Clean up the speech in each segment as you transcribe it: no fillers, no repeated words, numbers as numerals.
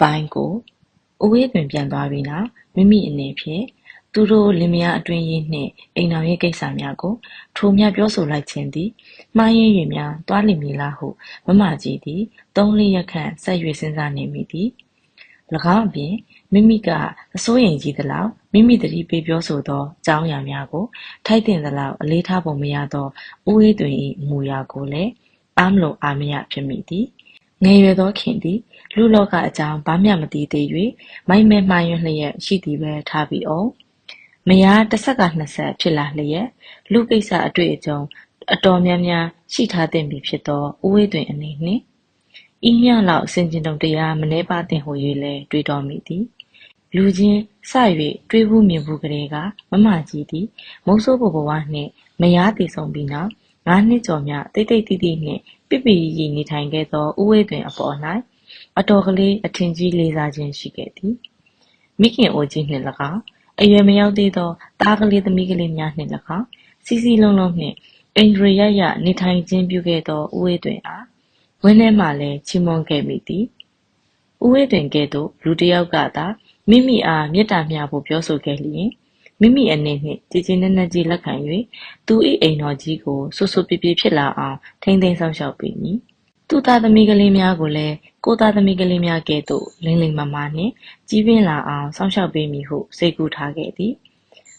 ပိုင်းကိုဥဝေးတွင်ပြန်သွားပြီးနောက်မိမိအနေဖြင့်သူတို့လင်မယားအတွင်းရေးနှင့်အိမ်တော်ရေးကိစ္စများကိုထိုမြပြောဆိုလိုက်ခြင်းသည်မှားယွင်း၍များသွားလိမ့်မည်လားဟုမမကြီးသည်3-4 ရက်ခန့်ဆက်၍စဉ်းစားနေမိသည်၎င်းအပြင်မိမိကအစိုးရိမ်ကြီးသလောက်မိမိသတိပေးပြောဆိုသောအကြောင်းအရာများကိုထိုက်သင့်သလောက်အလေးထားပုံမရသောဥဝေးတွင်၏အမူအရာကိုလည်းအားမလိုအားမရဖြစ်မိသည်ငယ်ရွယ်သောခင်သည်လူလောကအကြောင်းဘာမျှမသိသေး၍မိုက်မဲမှားယွင်းလျက်ရှိသည်ပဲထားပြီးအောင်မယားတစ်ဆက်ကနှစ်ဆက်ဖြစ်လာလျက်လူကိစ္စအတွေ့အကြုံအတော်များများရှိထားသင့်ပြီဖြစ်သောဥဝေးတွင်အနေနှင့်ဤမျှလောက်ဆင်ခြင်တုံတရားမနှဲပါသင့်ဟု၍လည်းတွေးတော်မိသည်လူချင်းစ၍တွေးဘူးမြင်ဘူးကလေးကမမကြီးသည်မုံဆိုးဘဘဝနှင့်မယားတည်ဆုံပြီးနောက်9 နှစ်ကျော်မြတိတ်တိတ်တိတိနှင့်ပြပြရီနေထိုင်ခဲ့သောဥဝေးတွင်အပေါ်၌အတော်ကလေးအထင်ကြီးလေးစားခြင်းရှိခဲ့သည်မိခင်အိုကြီးနှင့်၎င်းအရွယ်မရောက်သေးသောသားကလေးသမီးကလေးများနှင့်၎င်းစီစီလုံးလုံးနှင့်အိန္ဒြေရရနေထိုင်ခြင်းပြုခဲ့သောဥဝေးတွင်အားဝင်းထဲမှလည်းချီးမွမ်းခဲ့မိသည်ဥဝေးတွင်ကဲ့သို့လူတစ်ယောက်ကသာမိမိအားမေတ္တာမျှဖို့ပြောဆိုခဲ့လျင်မိမိအနေနှင့်ကြည်ကြည်နက်နက်ကြီးလက်ခံ၍သူ၏အိမ်တော်ကြီးကိုဆူဆူပြပြဖြစ်လာအောင်ထိန်းသိမ်းဆောင်ရှောက်ပေးမည်သူသားသမီးကလေးများကိုလည်းကိုသားသမီးကလေးများကဲ့သို့လိမ့်လိမ့်မာမာနှင့်ကြီးပြင်းလာအောင်ဆောင်ရှောက်ပေးမည်ဟုစိတ်ကူးထားခဲ့သည်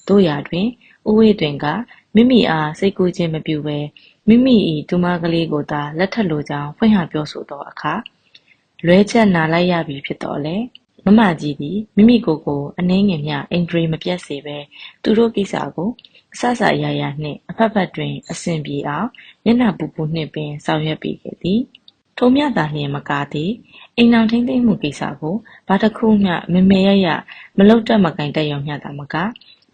တို့ရာတွင်ဥဝေးတွင်ကမိမိအားစိတ်ကူးခြင်းမပြုဘဲမိမိ၏တူမကလေးကိုသာလက်ထပ်လိုကြောင်းဖွင့်ဟပြောဆိုသောအခါလွဲချက်နာလိုက်ရပြီဖြစ်တော်လဲမမကြီးသည်မိမိကိုယ်ကိုအနှဲငယ်မျှအိန္ဒြေမပြတ်စေဘဲသူတို့ကိစ္စကိုအဆဆအရာရာနှင့်အဖက်ဖက်တွင်အစဉ်ပြေအောင်မျက်နှာပူပူနှင့်ပင်ဆောင်ရွက်ပေးခဲ့သည်ထိုမြသာလျင်မကားသည်အိမ်အောင်ထိမ့်သိမ့်မှုကိစ္စကိုဘာတစ်ခုမျှမမေရရမလုတ်တက်မကင်တက်ရုံမျှသာမက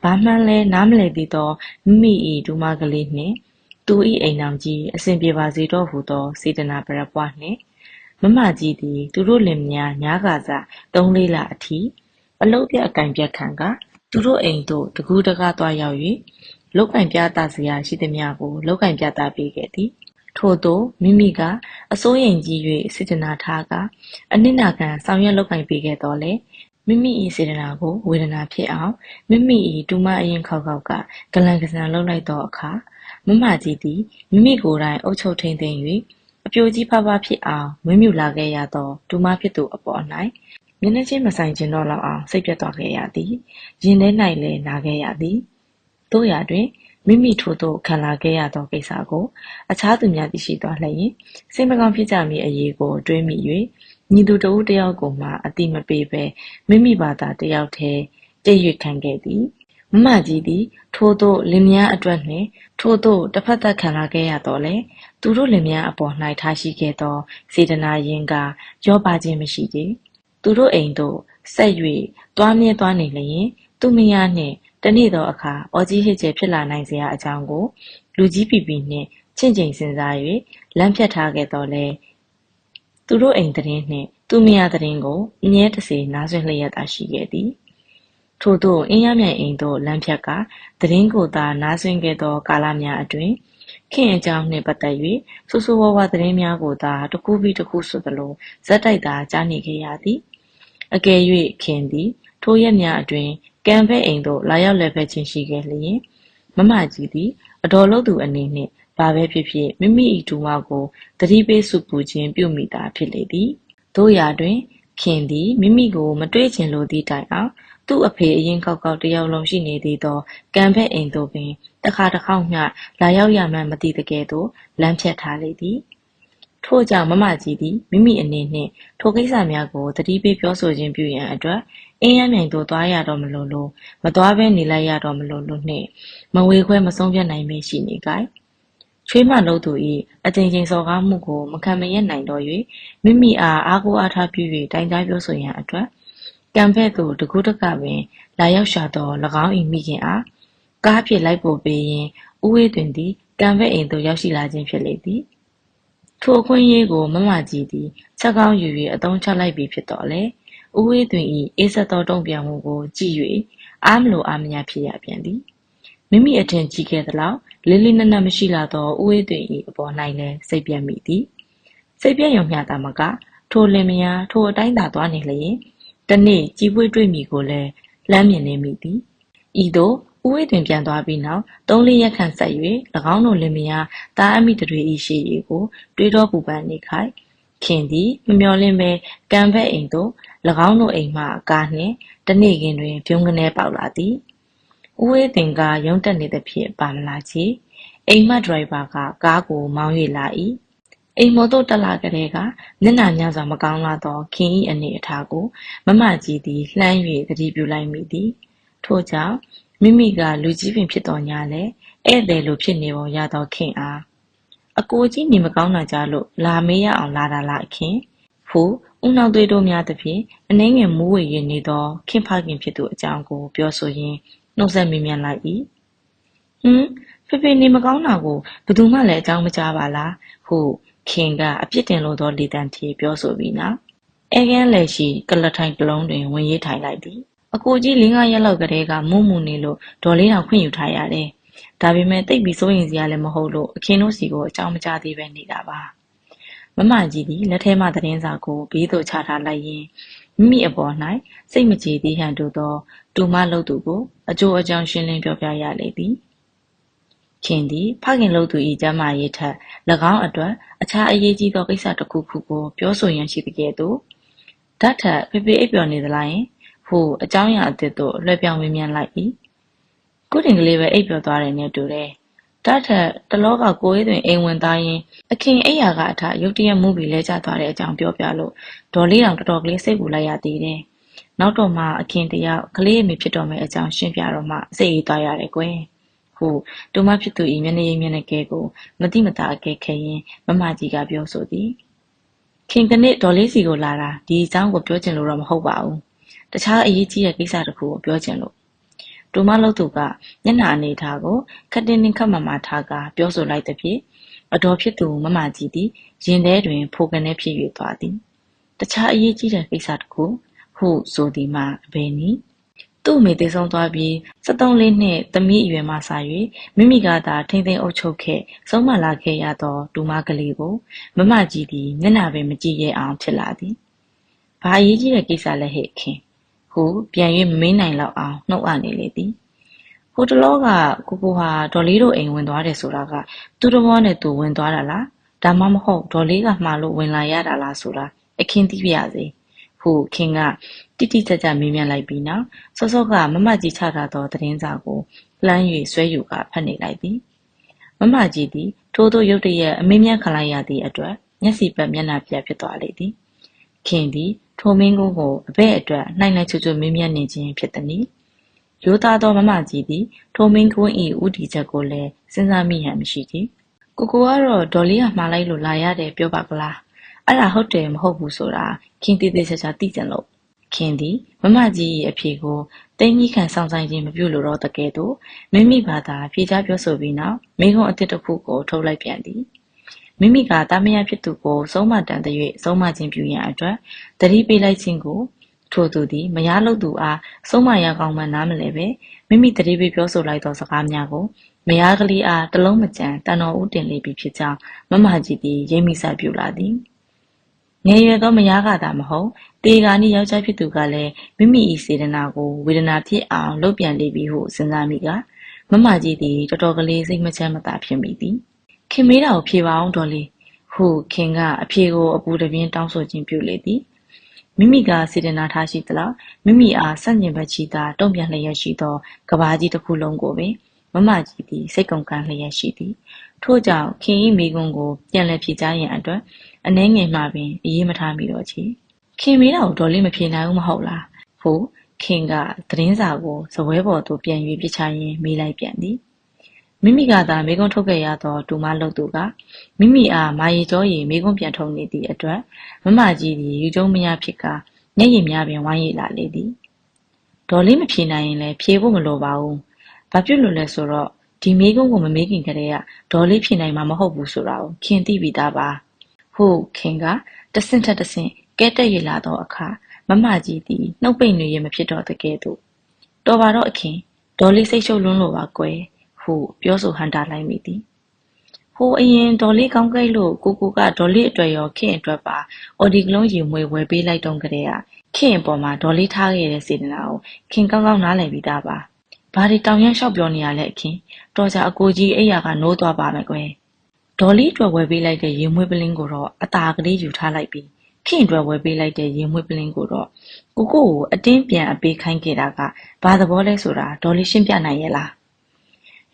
ဘာမှန်းလဲနားမလည်သေးသောမိမိ၏ဒူမကလေးနှင့်သူ၏အိမ်အောင်ကြီးအစဉ်ပြေပါစေတော့ဟုသောစေတနာပရပွားနှင့်မမကြီးသည်သူတို့လင်မယားညားကစား3-4 လအထိအလုပ်ပြအကင်ပြခံကသူတို့အိမ်သို့တကူးတကားသွားရောက်၍လောက်ကင်ပြသစရာရှိသည်များကိုလောက်ကင်ပြသပေးခဲ့သည်ထို့သောမိမိကအစိုးရိမ်ကြီး၍စေတနာထားကအနစ်နာခံဆောင်ရွက်လောက်ကင်ပေးခဲ့တော်လဲမိမိ၏စေတနာကိုဝေဒနာဖြစ်အောင်မိမိ၏ဒူမအရင်ခောက်ကဂလန်ကစံလုပ်လိုက်သောအခါမမကြီးသည်မိမိကိုယ်တိုင်အုပ်ချုပ်ထိန်းသိမ်း၍အပြိုကြီးဖားဖားဖြစ်အောင်မွေးမြူလာခဲ့ရသောဒူမဖြစ်သူအပေါ်၌မျက်နှာချင်းမဆိုင်ခြင်းတော့လောက်အောင်စိတ်ပြတ်သွားခဲ့ရသည်ရင်ထဲ၌လည်းနာခဲ့ရသည်တို့ရာတွင်မိမိထို့သို့ခံလာခဲ့ရသောကိစ္စကိုအခြားသူများသိရှိသွားလျင်စိတ်မကောင်းဖြစ်ကြမည်အရေးကိုတွေးမိ၍ညီသူတဦးတယောက်ကိုမှအတိမပေးဘဲမိမိဘာသာတယောက်တည်းတည့်၍ခံခဲ့သည်မမကြီးသည်ထို့သို့လင်မယားအတွက်နှင့်ထို့သို့တစ်ဖက်သက်ခံလာခဲ့ရတော့လေသူတို့လင်မယားအပေါ်၌ထားရှိခဲ့သောစေတနာရင်ကရောပါခြင်းမရှိသေးသူတို့အိမ်သို့ဆက်၍သွားမြဲသွားနေလျင်သူမယားနှင့်တနေ့သောအခါအော်ကြီးဟစ်ကျဲဖြစ်လာနိုင်စရာအကြောင်းကိုလူကြီးပီပီနှင့်ချင့်ချိန်စဉ်းစား၍လမ်းဖြတ်ထားခဲ့တော့လေသူတို့အိမ်သတင်းနှင့်သူမယားသတင်းကိုအမြဲတစေနားဆွင့်လျက်သာရှိခဲ့သည်ထို့သို့အင်းရမြိုင်အိမ်သို့လမ်းဖြတ်ကသတင်းကိုသာနားဆွင့်ခဲ့သောကာလများအတွင်းခင်အကြောင်းနှင့်ပတ်သက်၍ဆိုးဆိုးဝါးဝါသတင်းများကိုသာတစ်ခုပြီးတစ်ခုဆိုသလိုဇက်တိုက်သာကြားနေခဲ့ရသည်အကယ်၍ခင်သည်ထိုရက်များအတွင်းကံဖဲ့အိမ်သို့လာရောက်လည်ပတ်ခြင်းရှိခဲ့လျင်မမကြီးသည်အတော်လို့သူအနေနှင့်ဘာပဲဖြစ်ဖြစ်မိမိ၏ဒူမကိုသတိပေးစုပူခြင်းပြုမိတာဖြစ်လေသည်တို့ရာတွင်ခင်သည်မိမိကိုမတွေ့ချင်လိုသည့်တိုင်အောင်သူ့အဖေအရင်ခောက်တယောက်လုံးရှိနေသေးသောကံဖဲ့အိမ်သို့ပင်တစ်ခါတစ်ခေါက်မျှလာရောက်ရမှန်းမသိတကယ်သို့လမ်းဖြတ်ထားလေသည်ထို့ကြောင့်မမကြီးသည်မိမိအနေနှင့်ထိုကိစ္စများကိုသတိပေးပြောဆိုခြင်းပြုရန်အတွက်အင်းရမြိုင်သို့သွားရတော့မလို့လို့မသွားဘဲနေလိုက်ရတော့မလို့လို့နှင့်မဝေခွဲမဆုံးဖြတ်နိုင်ပေရှိနေကြချွေးမလို့သူ၏အကြိမ်ကြိမ်စော်ကားမှုကိုမခံမရနိုင်တော့၍မိမိအားကိုးအားထားပြု၍တိုင်ကြားပြောဆိုရန်အတွက်ကံဖဲ့သို့တကူးတကပင်လာရောက်ရှာသော၎င်း၏မိခင်အားကားဖြင့်လိုက်ပို့ပေးရင်းဥဝေးတွင်သည်ကံဖဲ့အိမ်သို့ရောက်ရှိလာခြင်းဖြစ်လေသည်ထိုအခွင့်အရေးကိုမမကြီးသည်ချက်ကောင်းယူ၍အသုံးချလိုက်ပြီဖြစ်တော်လေဥဝေးတွင်၏အေးဆက်သောတုံ့ပြန်မှုကိုကြည့်၍အားမလိုအားမရဖြစ်ရပြန်သည်မိမိအထင်ကြီးခဲ့သလောက်လေးလေးနက်နက်မရှိလာသောဥဝေးတွင်၏အပေါ်၌လည်းစိတ်ပြတ်မိသည်စိတ်ပြတ်ရုံမျှသာမက ထိုလင်မယားထိုအတိုင်းသာသွားနေလျင်တနေ့ကြည်ပွေးတွေ့မိကိုလည်းလမ်းမြင်နေမိသည်ဤသို့ဥဝေးတွင်ပြန်သွားပြီးနောက်3-4 ရက်ခန့်ဆက်၍၎င်းတို့လင်မယားသားအမိတတွေ၏ရှေ့ကိုတွေးတောပူပန်နေခိုက်ခင်သည်မမျှော်လင့်ပဲကံဘက်အိမ်သို့၎င်းတို့အိမ်မှကားနှင့်တနေ့ခင်းတွင်ပြုံးကနေပေါက်လာသည်ဥဝေးတွင်ကရုံးတက်နေသဖြင့်ပါမလာချေအိမ်မဒရိုင်ဘာကကားကိုမောင်း၍လာ၏အိမ်မော်သို့တက်လာကလေးကမျက်နှာညစွာမကောင်းလာသောခင်၏အနေအထားကိုမမကြီးသည်လှမ်း၍သတိပြုလိုက်မိသည်ထို့ကြောင့်မိမိကလူကြီးပင်ဖြစ်တော်ညာလဲဧည့်သည်လိုဖြစ်နေပုံရသောခင်အားအကိုကြီးနေမကောင်းတာကြလို့လာမေးရအောင်လာတာလားခင်ဟုဦးနှောက်သွေးတို့များသဖြင့်အနှဲငယ်မူးဝေရနေသောခင်ဖခင်ဖြစ်သူအကြောင်းကိုပြောဆိုရင်းနှုတ်ဆက်မေးမြန်းလိုက်၏ဖေဖေနေမကောင်းတာကိုဘယ်သူမှလည်းအကြောင်းမကြားပါလားဟုခင်ကအပြစ်တင်လို့သောလေတံဖြေပြောဆိုပြီးနောက်အဲကန်းလည်းရှိကလထိုင်ကလုံးတွင်ဝင်ရေးထိုင်လိုက်သည်အကိုကြီး4-5 ရက်လောက်ကတည်းကမုံမှုနေလို့ဒေါ်လေးတောင်ခွင့်ယူထားရတယ်ဒါပေမဲ့တိတ်ပြီးစိုးရင်စရာလည်းမဟုတ်လို့အခင်းတို့စီကိုအကြောင်းမကြားသေးပဲနေတာပါမမကြီးသည်လက်ထဲမှသတင်းစာကိုဘေးသို့ချထားလိုက်ရင်းမိမိအပေါ်၌စိတ်မကြည်သေးဟန်တူသောတူမလုပ်သူကိုအကျိုးအကြောင်းရှင်းလင်းပြောပြရလေသည်ခင်သည်ဖခင်လုပ်သူ၏ကျမ်းမာရေးထက်၎င်းအတွက်အခြားအရေးကြီးသောကိစ္စတစ်ခုခုကိုပြောဆိုရန်ရှိသည်ကဲ့သို့ဓာတ်ထက်ဖေဖေအိပ်ပျော်နေသလားယင်ဟုအကြောင်းအရာအသစ်သို့လွှဲပြောင်းမေးမြန်းလိုက်၏ကုတင်ကလေးပဲအိပ်ပျော်သွားတယ်နဲ့တူတယ်ဓာတ်ထက်တလောကကိုယ်တွင်အိမ်ဝင်သားရင်အခင်းအိပ်ရာကအထရုတ်တရက်မှုပြီးလဲကျသွားတဲ့အကြောင်းပြောပြလို့ဒေါ်လေးတောင်တော်တော်ကလေးစိတ်ပူလိုက်ရသေးတယ်နောက်တော့မှအခင်းတယောက်ကလေးအမေဖြစ်တော်မယ့်အကြောင်းရှင်းပြတော့မှစိတ်အေးသွားရတယ်ကွယ်ဟုတူမဖြစ်သူ၏မျက်နှာရည်မျက်နှာကဲကိုမတိမတာအကဲခဲရင်းမမကြီးကပြောဆိုသည်ခင်ကနေ့ဒေါ်လေးစီကိုလာတာဒီအကြောင်းကိုပြောချင်လို့တော့မဟုတ်ပါဘူးတခြားအရေးကြီးတဲ့ကိစ္စတစ်ခုကိုပြောချင်လို့တူမလုပ်သူကမျက်နှာအနေထားကိုခက်တင်းတင်းခက်မမာထားကပြောဆိုလိုက်သည်ဖြင့်အတော်ဖြစ်သူမမကြီးသည်ရင်ထဲတွင်ဖိုကနေဖြစ်၍သွားသည်တခြားအရေးကြီးတဲ့ကိစ္စတစ်ခုဟုဆိုသည်မှာအဘယ်နည်းသူ့အမေသေဆုံးသွားပြီး73နှစ်သမီးအရွယ်မှစ၍မိမိကသာထိမ့်သိမ်းအုပ်ချုပ်ခဲ့ဆုံးမလာခဲ့ရသောတူမကလေးကိုမမကြီးသည်မျက်နှာပင်မကြည့်ရအောင်ဖြစ်လာသည်။ဘာအရေးကြီးတဲ့ကိစ္စလဲဟဲ့ခင်ဟုပြန်၍မမေးနိုင်လောက်အောင်နှုတ်အပ်နေလေသည်။ဟိုတလောကကိုဟာဒေါ်လေးတို့အိမ်ဝင်သွားတယ်ဆိုတာကသူ့တော်နဲ့သူဝင်သွားတာလားဒါမှမဟုတ်ဒေါ်လေးကမှားလို့ဝင်လာရတာလားဆိုတာအခင်းသိပြရစေ။ဟုခင်ကတိတိကျကျမေးမြန်းလိုက်ပြီးနောက်စောစောကမမကြီးချထားသောသတင်းစာကိုလှမ်း၍ဆွဲယူကဖတ်နေလိုက်သည်မမကြီးသည်ထိုးထိုးရုတ်တရက်အမေးမြန်းခံလိုက်ရသည့်အတွက်မျက်စိပတ်မျက်နှာပြတ်ဖြစ်သွားလေသည်ခင်သည်ထိုမင်းကိုအဘဲ့အတွက်နှိုင်နှိုင်ချွတ်ချွတ်မေးမြန်းနေခြင်းဖြစ်သည်ရိုးသားသောမမကြီးသည်ထိုမင်းကွန်း၏ဥတီချက်ကိုလည်းစဉ်းစားမိဟန်မရှိသည်ကိုကတော့ဒေါ်လေးကမှားလိုက်လို့လာရတယ်ပြောပါကလားအဲ့ဒါဟုတ်တယ်မဟုတ်ဘူးဆိုတာခင်တည်တည်ချာချာသိကြလို့ခင်သည်မမကြီး၏အဖြေကိုတင်းကြီးခံဆောင်ဆိုင်ခြင်းမပြုလိုတော့တကယ်တော့မိမိဘာသာဖြေချပြောဆိုပြီးနောက်မိခွန်းအစ်တစ်ခုကိုထုတ်လိုက်ပြန်သည်မိမိကတာမယာဖြစ်သူကိုဆုံးမတန်တဲ့၍ဆုံးမခြင်းပြုရန်အတွက်တတိပေးလိုက်ခြင်းကိုထို့သူသည်မယားလုပ်သူအားဆုံးမရကောင်းမှနားမလဲပဲမိမိတတိပေးပြောဆိုလိုက်သောစကားများကိုမယားကလေးအားတလုံးမကြံတန်တော်ဦးတင်လေးပြီးဖြစ်ကြောင်းမမကြီးသည်ရိပ်မိစပြုလာသည်ငယ်ရွယ်သောမယားကသာမဟုတ်တေဂာနိယောက်ျားဖြစ်သူကလည်းမိမိ၏စေတနာကိုဝေဒနာဖြစ်အောင်လုပ်ပြန်လေပြီဟုစဉ်းစားမိကမမကြီးသည်တော်တော်ကလေးစိတ်မချမ်းမသာဖြစ်မိသည်ခင်မေးတာကိုဖြေပါအောင်တော်လေးဟုခင်ကအဖြေကိုအပူတပြင်းတောင်းဆိုခြင်းပြုလေသည်မိမိကစေတနာထားရှိသလားမိမိအားဆန့်ကျင်ဘက်ချီသာတုံ့ပြန်လျက်ရှိသောကဘာကြီးတစ်ခုလုံးကိုပင်မမကြီးသည်စိတ်ကုန်ကန်းလျက်ရှိသည်ထို့ကြောင့်ခင်၏မိကွန်းကိုပြန်လည်ဖြေကြားရန်အတွက်အနှဲငယ်မှပင်အရေးမထားမိတော့ချေခင်မေးတာကိုဒေါ်လေးမဖြေနိုင်ဘူးမဟုတ်လားဟုခင်ကသတင်းစာကိုဇပွဲပေါ်သို့ပြန်၍ပြချရင်းမေးလိုက်ပြန်သည်မိမိကသာမိကွန်းထုတ်ခဲ့ရသောတူမလုပ်သူကမိမိအားမာရီကျော်ရီမိကွန်းပြန်ထုတ်နေသည့်အတွက်မမကြီးသည်ယူကျုံမရဖြစ်ကမျက်ရည်များပင်ဝိုင်းရည်လာလေသည်ဒေါ်လေးမဖြေနိုင်ရင်လည်းဖြေဖို့မလိုပါဘူးဘာဖြစ်လို့လဲဆိုတော့ဒီမိကွန်းကိုမမေးခင်ကတည်းကဒေါ်လေးဖြေနိုင်မှာမဟုတ်ဘူးဆိုတာကိုခင်သိပြီးသားပါဟုခင်ကတဆင့်ထက်တဆင့်ကဲတက်ရလာသောအခါမမကြီးသည်နှုတ်ပိတ်နေရမဖြစ်တော့တကယ်သို့တော်ပါတော့အခင်ဒေါ်လေးစိတ်ရှုပ်လွန်းလို့ပါကွယ်ဟုပြောဆိုဟန်တာလိုက်မိသည် ဟိုအရင်ဒေါ်လေးကောင်းကိတ်လို့ကိုကဒေါ်လေးအတွက်ရောခင်အတွက်ပါအော်ဒီကလုံးကြီးမွေဝယ်ပေးလိုက်တော့ကြတဲ့ခင်အပေါ်မှာဒေါ်လေးထားခဲ့တဲ့စေတနာကိုခင်ကောင်းကောင်းနားလည်ပြီးသားပါဘာဒီတောင်ရမ်းလျှောက်ပြောနေရလဲအခင်တော်ကြအကိုကြီးအိယာကနိုးသွားပါမယ်ကွယ်ဒေါ်လေးအတွက်ဝယ်ပေးလိုက်တဲ့ရေမွေးပလင်းကိုတော့အตาကလေးယူထားလိုက်ပြီးခင်အတွက်ဝယ်ပေးလိုက်တဲ့ရေမွေးပလင်းကိုတော့ကိုအတင်းပြန်အပေးခိုင်းခဲ့တာကဘာသဘောလဲဆိုတာဒေါ်လေးရှင်းပြနိုင်ရဲ့လား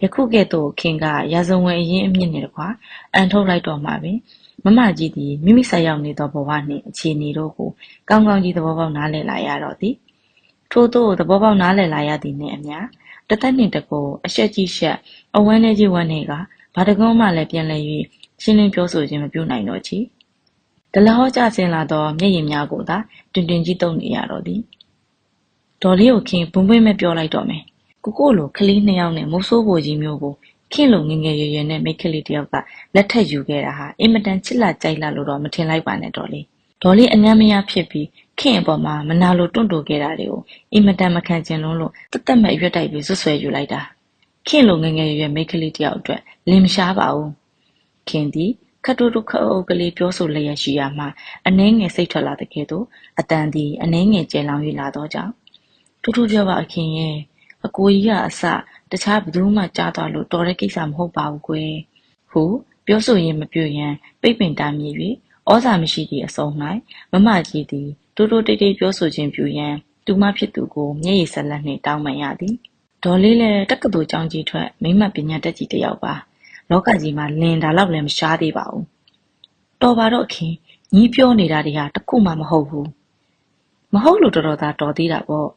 ယခုကဲ့သို့ခင်ကရာဇဝင်အရင်းအမြစ်နဲ့တကွာအန်ထုတ်လိုက်တော့မှပင်မမကြီးသည်မိမိဆက်ရောက်နေသောဘဝနှင့်အခြေအနေတို့ကိုကောင်းကောင်းကြီးသဘောပေါက်နားလည်လာရတော့သည်ထို့သောသဘောပေါက်နားလည်လာရသည်နှင့်အမျှတသက်နှင့်တကိုအရှက်ကြီးရှက်အဝမ်းထဲကြီးဝမ်းနေကဘာတကုံးမှလည်းပြန်လည်၍ရှင်းလင်းပြောဆိုခြင်းမပြုနိုင်တော့ချီဒလဟောကြဆင်းလာသောမျက်ရည်များကိုသာတွင်တွင်ကြီးတုံနေရတော့သည်ဒေါ်လေးကိုခင်ပွင့်ပွင့်မဲ့ပြောလိုက်တော့မယ်ကိုလိုကလေးနှစ်ယောက်နဲ့မိုးဆိုးဘိုကြီးမျိုးကိုခင်လိုငငယ်ရွယ်ရွယ်နဲ့မိတ်ကလေးတယောက်ကလက်ထက်ယူခဲ့တာဟာအင်မတန်ချစ်လာကြိုက်လာလို့တော့မထင်လိုက်ပါနဲ့ဒေါ်လေးအငမ်းမရဖြစ်ပြီးခင်အပေါ်မှာမနာလိုတွန့်တိုခဲ့တာတွေကိုအင်မတန်မခံချင်လို့တက်မဲ့ရွက်တိုက်ပြီးဆွဆွဲယူလိုက်တာခင်လိုငငယ်ရွယ်ရွယ်မိတ်ကလေးတယောက်အတွက်လင်မရှားပါဘူးခင်သည်ခတ်တိုးခတ်အုပ်ကလေးပြောဆိုလျက်ရှိရမှအနှဲငယ်စိတ်ထွက်လာတဲ့ကဲ့သို့အတန်သည်အနှဲငယ်ကျဲလောင်၍လာတော့ကြောင့်ထူးထူးပြောပါအခင်ရဲ့အကိုကြီးကအစတခြားဘယ်သူမှကြားသွားလို့တော်တဲ့ကိစ္စမဟုတ်ပါဘူးကွယ်ဟုပြောဆိုရင်မပြည့်ရန်ပိတ်ပင်တားမြည်၍ဩဇာမရှိသည့်အစုံ၌မမကြီးသည်တိုးတိုးတိတ်တိတ်ပြောဆိုခြင်းပြုရန်သူမဖြစ်သူကိုမျက်ရည်ဆက်လက်နှင့်တောင်းပန်ရသည်ဒေါ်လေးလည်းတက္ကသိုလ်ကျောင်းကြီးထွက်မိမပညာတတ်ကြီးတစ်ယောက်ပါလောကကြီးမှာလင်ဒါလောက်လည်းမရှားသေးပါဘူးတော်ပါတော့ခင်ညီးပြောနေတာတွေဟာတခုမှမဟုတ်ဘူးမဟုတ်လို့တော်သာတော်သေးတာပေါ့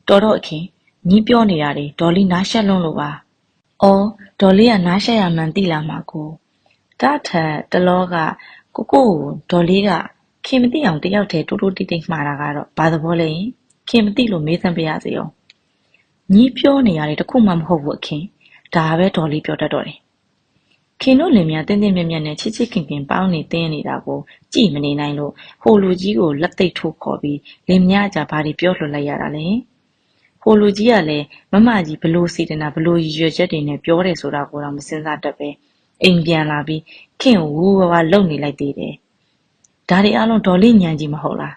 တော်တော့အခင်ညီးပြောနေတာတွေဒေါ်လေးနားရှက်လွန်းလို့ပါ။အော်ဒေါ်လေးကနားရှက်ရမှန်သိလာမှာကို။ဒါထက်တလောကကိုဒေါ်လေးကခင်မသိအောင်တယောက်တည်းတိုးတိုးတိတ်တိတ်မှားတာကတော့ဘာသဘောလဲရင်ခင်မသိလို့မေးစမ်းပြရစေအောင်။ညီးပြောနေရတယ်တခုမှမဟုတ်ဘူးအခင်။ဒါပဲဒေါ်လေးပြောတတ်တော့တယ်။ခင်တို့လင်များတင်းတင်းမြတ်မြတ်နဲ့ချစ်ချစ်ခင်ခင်ပေါင်းနေတင်းနေတာကိုကြည်မနေနိုင်လို့ဟိုလူကြီးကိုလက်သိပ်ထိုးခေါ်ပြီးလင်များကြဘာတွေပြောလွှတ်လိုက်ရတာလဲ။ဟိုလူကြီးကလည်းမမကြီးဘလို့စေတနာဘလို့ရည်ရွယ်ချက်တွေနဲ့ပြောတယ်ဆိုတာကိုတော့မစင်စားတတ်ပဲအိမ်ပြန်လာပြီးခင်ကိုဝူဝါလုံနေလိုက်သေးတယ်ဒါတွေအလုံးဒေါ်လေးညံကြီးမဟုတ်လား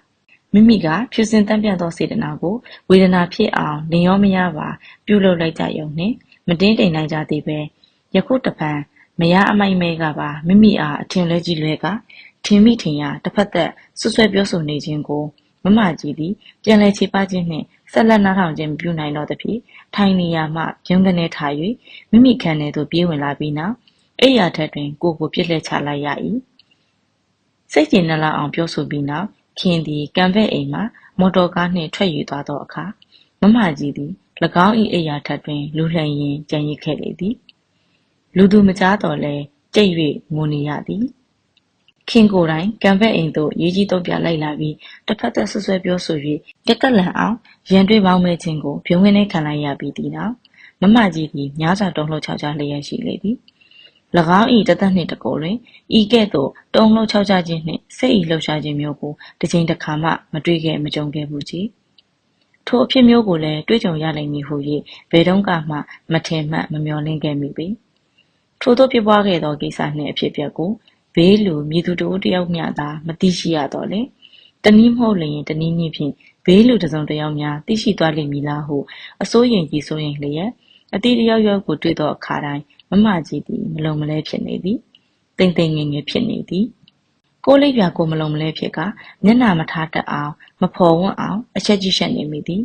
မိမိကဖြူစင်တန့်ပြန့်သောစေတနာကိုဝေဒနာဖြစ်အောင်လင်ရောမရပါပြုလုပ်လိုက်ကြရုံနဲ့မတင်းတိမ်နိုင်ကြသေးပဲယခုတပံမရအမိုက်မဲကပါမိမိအားအထင်လဲကြီးလွဲကထင်မိထင်ရတစ်ဖက်သက်ဆွဆွဲပြောဆိုနေခြင်းကိုမမကြီးသည်ပြန်လဲချေပခြင်းနှင့်ဆက်လက်နားထောင်ခြင်းမပြုနိုင်တော့သဖြင့်ထိုင်နေရာမှရုံးကနေထား၍မိမိခန်းထဲသို့ပြေးဝင်လာပြီးနောက်အိယာထက်တွင်ကိုပြစ်လက်ချလိုက်ရ၏စိတ်ကျဉ်နှလောက်အောင်ပြောဆိုပြီးနောက်ခင်သည်ကံဖက်အိမ်မှမော်တော်ကားနှင့်ထွက်ယူသွားသောအခါမမကြီးသည်၎င်း၏အိယာထက်တွင်လူလှန်ရင်ကြံရစ်ခဲ့လေသည်လူသူမကြားတော်လဲကြိတ်၍ငိုနေရသည်ခင်ကိုယ်တိုင်ကံဖက်အိမ်သို့ရေးကြီးတုံးပြလိုက်လာပြီးတစ်ဖက်သက်ဆွဆွဲပြောဆို၍တက်တက်လန်အောင်ရန်တွေးပေါင်းမဲခြင်းကိုပြုံးဝင်နေခံလိုက်ရပြီးသည်နောက်မမကြီးသည်များစွာတုံးလှုပ်ချောက်ချလျက်ရှိလေသည်၎င်း၏တသက်နှင့်တကိုယ်တွင်ဤကဲ့သို့တုံးလှုပ်ချောက်ချခြင်းနှင့်စိတ်၏လှုပ်ရှားခြင်းမျိုးကိုတစ်ချိန်တစ်ခါမှမတွေ့ခဲ့မကြုံခဲ့ဘူးကြီးထိုအဖြစ်မျိုးကိုလည်းတွေ့ကြုံရနိုင်မည်ဟု၍ဘယ်တော့မှမထင်မှတ်မမျှော်လင့်ခဲ့မိပေထို့သောဖြစ်ပွားခဲ့သောကိစ္စနှင့်အဖြစ်အပျက်ကိုဘေးလူမြေသူတို့တယောက်မျှသာမသိရှိရတော့လေတနည်းမဟုတ်လျင်တနည်းနည်းဖြင့်ဘေးလူတစ်စုံတစ်ယောက်များသိရှိသွားလိမ့်မည်လားဟုအစိုးရင်ကြီးစိုးရင်လျက်အတိတယောက်ယောက်ကိုတွေ့သောအခါတိုင်းမမကြီးသည်မလုံမလဲဖြစ်နေသည်တိမ်တိမ်ငယ်ငယ်ဖြစ်နေသည်ကိုလေးပြကိုမလုံမလဲဖြစ်ကမျက်နှာမထားတတ်အောင်မဖော်ဝန့်အောင်အချက်ကြီးရှက်နေမိသည်